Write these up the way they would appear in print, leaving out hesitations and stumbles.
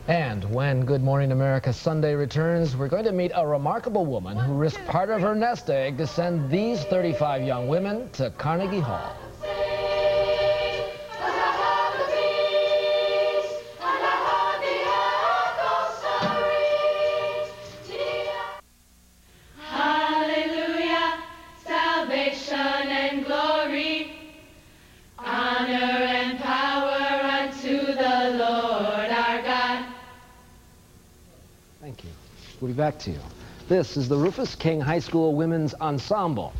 And when Good Morning America Sunday returns, we're going to meet a remarkable woman who risked part of her nest egg to send these 35 young women to Carnegie Hall. Thank you. We'll be back to you. This is the Rufus King High School Women's Ensemble.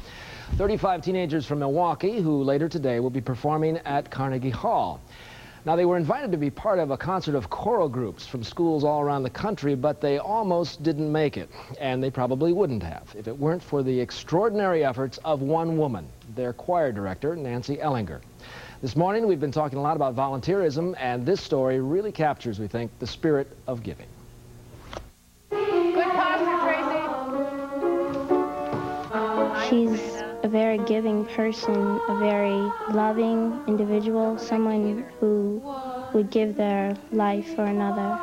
35 teenagers from Milwaukee who later today will be performing at Carnegie Hall. Now, they were invited to be part of a concert of choral groups from schools all around the country, but they almost didn't make it, and they probably wouldn't have if it weren't for the extraordinary efforts of one woman, their choir director, Nancy Ellinger. This morning, we've been talking a lot about volunteerism, and this story really captures, we think, the spirit of giving. She's a very giving person, a very loving individual, someone who would give their life for another.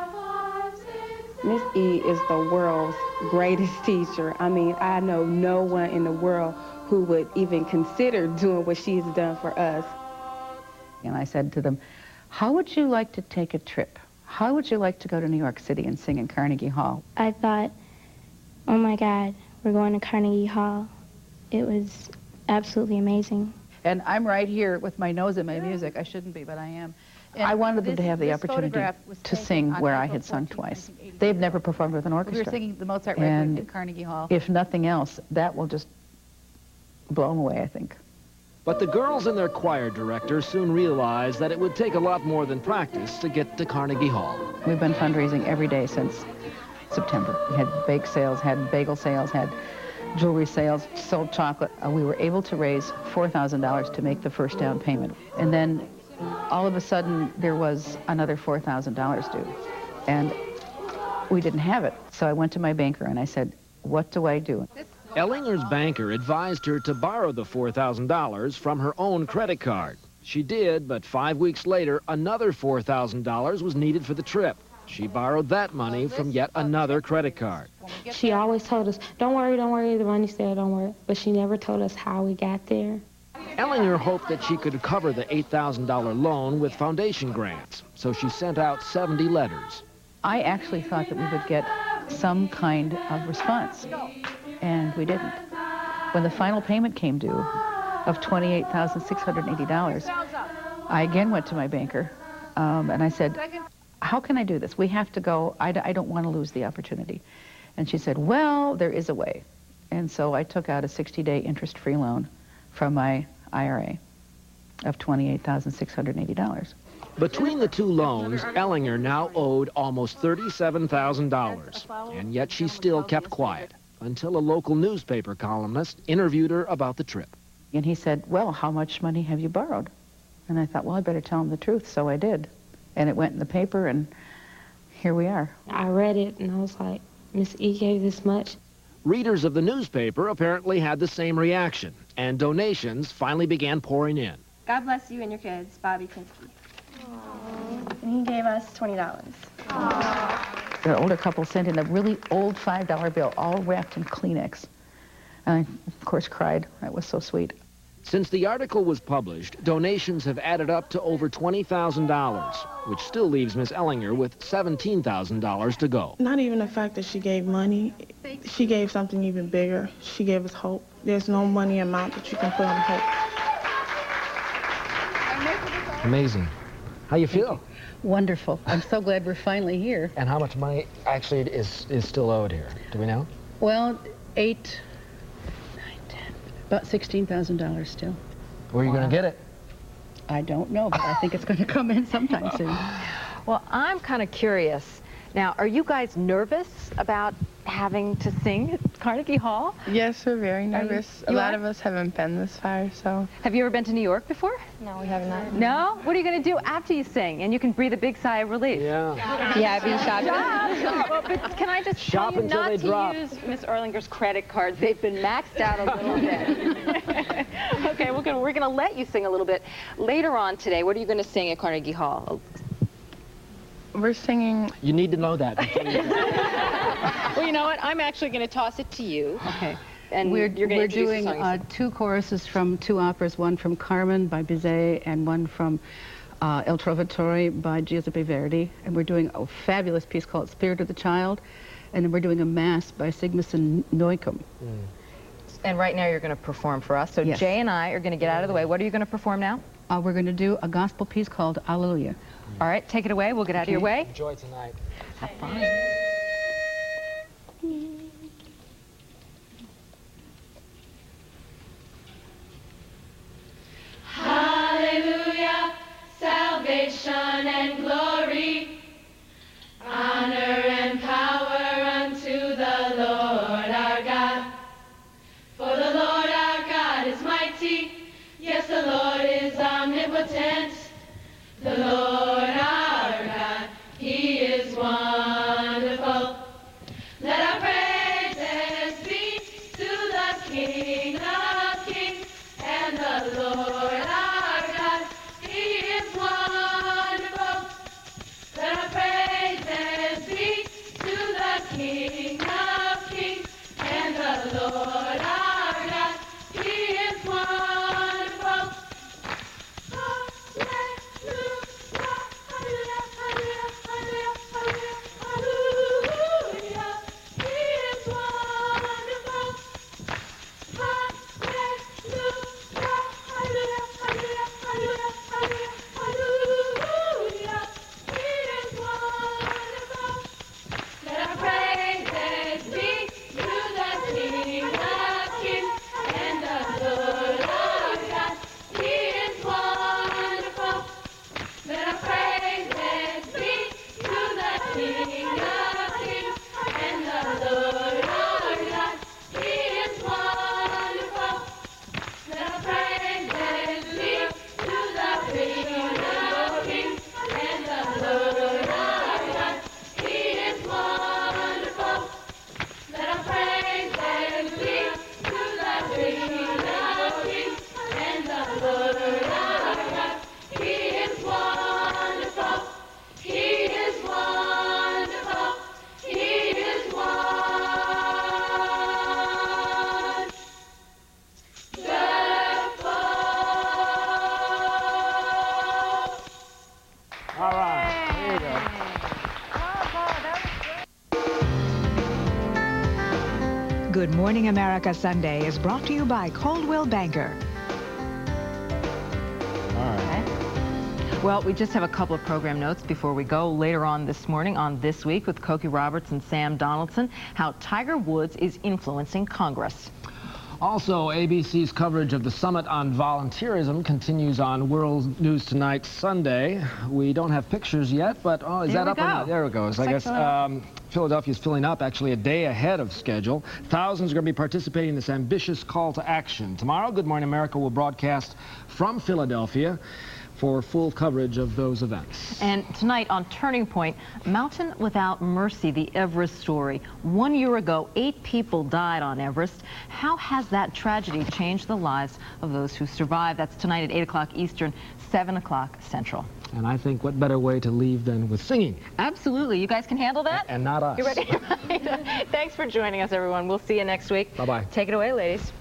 Miss E is the world's greatest teacher. I mean, I know no one in the world who would even consider doing what she's done for us. And I said to them, how would you like to take a trip? How would you like to go to New York City and sing in Carnegie Hall? I thought, oh my God, we're going to Carnegie Hall. It was absolutely amazing. And I'm right here with my nose in my music. I shouldn't be, but I am. And I wanted them to have the opportunity to sing where I had sung twice. They've never performed with an orchestra. We were singing the Mozart record at Carnegie Hall. If nothing else, that will just blow them away, I think. But the girls and their choir director soon realized that it would take a lot more than practice to get to Carnegie Hall. We've been fundraising every day since September. We had bake sales, had bagel sales, had jewelry sales, sold chocolate. We were able to raise $4,000 to make the first down payment. And then all of a sudden there was another $4,000 due. And we didn't have it. So I went to my banker and I said, what do I do? Ellinger's banker advised her to borrow the $4,000 from her own credit card. She did, but 5 weeks later, another $4,000 was needed for the trip. She borrowed that money from yet another credit card. She always told us, don't worry, the money's there, don't worry. But she never told us how we got there. Ellinger hoped that she could cover the $8,000 loan with foundation grants, so she sent out 70 letters. I actually thought that we would get some kind of response, and we didn't. When the final payment came due of $28,680, I again went to my banker, and I said, how can I do this? We have to go. I don't want to lose the opportunity. And she said, well, there is a way. And so I took out a 60-day interest-free loan from my IRA of $28,680. Between the two loans, Ellinger now owed almost $37,000, and yet she still kept quiet until a local newspaper columnist interviewed her about the trip. And he said, well, how much money have you borrowed? And I thought, well, I better tell him the truth, so I did. And it went in the paper, and here we are. I read it, and I was like, Miss E gave this much. Readers of the newspaper apparently had the same reaction, and donations finally began pouring in. God bless you and your kids, Bobby Kinsky. And he gave us $20. The older couple sent in a really old $5 bill, all wrapped in Kleenex. And I, of course, cried. That was so sweet. Since the article was published, donations have added up to over $20,000, which still leaves Miss Ellinger with $17,000 to go. Not even the fact that she gave money, she gave something even bigger. She gave us hope. There's no money amount that you can put on hope. Amazing. How you feel? Wonderful. I'm so glad we're finally here. And how much money actually is still owed here? Do we know? Well, about $16,000 still. Where are you going to get it? I don't know, but I think it's going to come in sometime soon. Well, I'm kind of curious. Now, are you guys nervous about having to sing at Carnegie Hall? Yes, we're very nervous. A lot of us haven't been this far, so. Have you ever been to New York before? No, we have not. No? What are you going to do after you sing? And you can breathe a big sigh of relief. Yeah. Yeah, be shopping. Well, but can I just tell you not to use Miss Erlinger's credit cards? They've been maxed out a little bit. Okay, we're going to let you sing a little bit. Later on today, what are you going to sing at Carnegie Hall? We're singing. You need to know that. Well, you know what? I'm actually going to toss it to you. Okay. And we're doing two choruses from two operas, one from Carmen by Bizet and one from El Trovatore by Giuseppe Verdi. And we're doing a fabulous piece called Spirit of the Child. And then we're doing a mass by Sigmason Neukom. And right now you're going to perform for us. So yes. Jay and I are going to get out of the way. What are you going to perform now? We're going to do a gospel piece called Alleluia. All right, take it away. We'll get out of your way. Enjoy tonight. Have fun. Hallelujah, salvation and glory, honor and power unto the Lord our God. For the Lord our God is mighty, yes, the Lord is omnipotent. The Lord our God, He is wonderful. Let our praises be to the King of Kings and the Lord our God. He is wonderful. Let our praises be to the King of Kings and the Lord our God. He is wonderful. Good Morning America Sunday is brought to you by Coldwell Banker. Well, we just have a couple of program notes before we go. Later on this morning on This Week with Cokie Roberts and Sam Donaldson, how Tiger Woods is influencing Congress. Also, ABC's coverage of the Summit on Volunteerism continues on World News Tonight Sunday. We don't have pictures yet, but is that up or not? There it goes. I guess Philadelphia's filling up actually a day ahead of schedule. Thousands are going to be participating in this ambitious call to action. Tomorrow, Good Morning America will broadcast from Philadelphia for full coverage of those events. And tonight on Turning Point, Mountain Without Mercy, the Everest story. 1 year ago, 8 people died on Everest. How has that tragedy changed the lives of those who survived? That's tonight at 8 o'clock Eastern, 7 o'clock Central. And I think what better way to leave than with singing. Absolutely. You guys can handle that? And not us. You ready? Thanks for joining us, everyone. We'll see you next week. Bye-bye. Take it away, ladies.